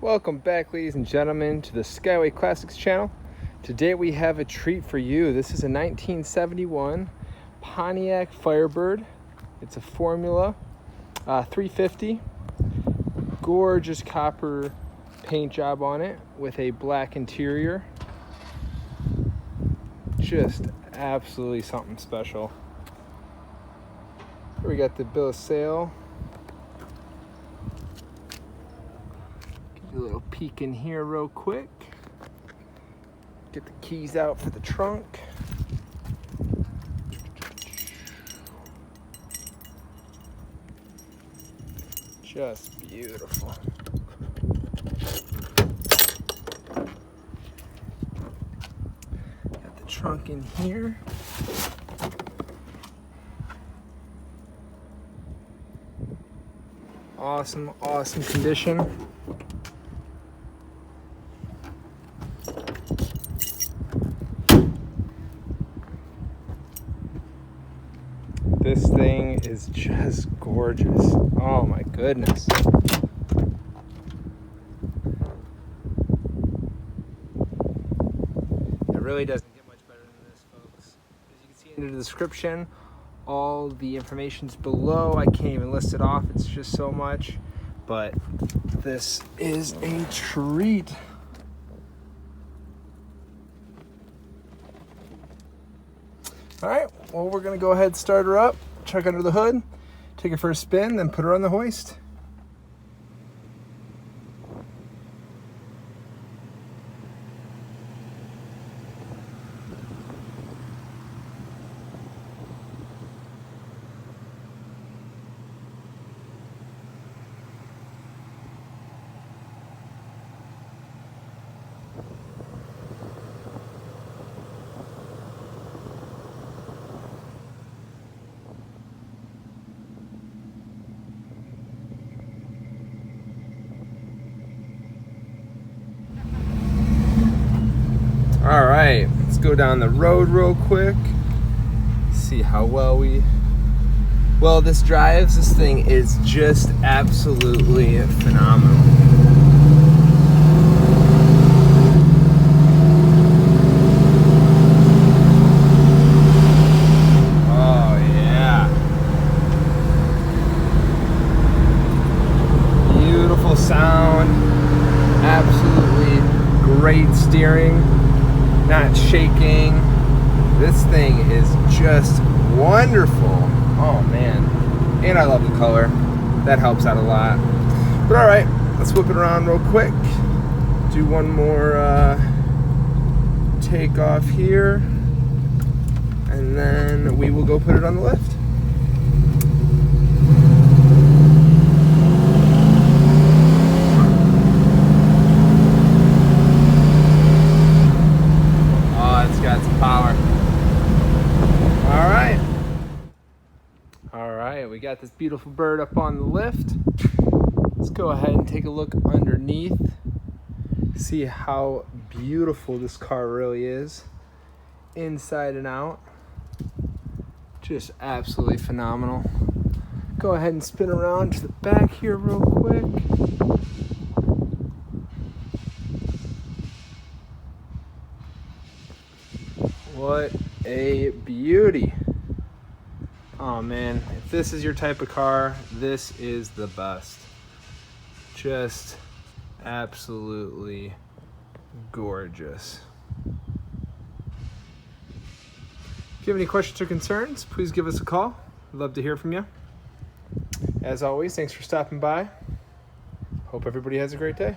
Welcome back, ladies and gentlemen, to the Skyway Classics channel. Today we have a treat for you. This is a 1971 Pontiac Firebird. It's a Formula 350. Gorgeous copper paint job on it with a black interior. Just absolutely something special. Here we got the bill of sale. A little peek in here real quick. Get the keys out for the trunk. Just beautiful. Got the trunk in here. Awesome condition. This thing is just gorgeous. Oh my goodness. It really doesn't get much better than this, folks. As you can see in the description, all the information's below. I can't even list it off. It's just so much. But this is a treat. All right, well, we're gonna go ahead and start her up, check under the hood, take her for a spin, then put her on the hoist. All right, let's go down the road real quick. See how well this drives. This thing is just absolutely phenomenal. Oh yeah. Beautiful sound. Absolutely great steering. Not shaking. This thing is just wonderful. Oh man. And I love the color. That helps out a lot. But all right, let's whip it around real quick. Do one more take off here. And then we will go put it on the lift. All right, we got this beautiful bird up on the lift. Let's go ahead and take a look underneath. See how beautiful this car really is. Inside and out. Just absolutely phenomenal. Go ahead and spin around to the back here real quick. What a beauty. Oh man, if this is your type of car, this is the best. Just absolutely gorgeous. If you have any questions or concerns, please give us a call. I'd love to hear from you. As always, thanks for stopping by. Hope everybody has a great day.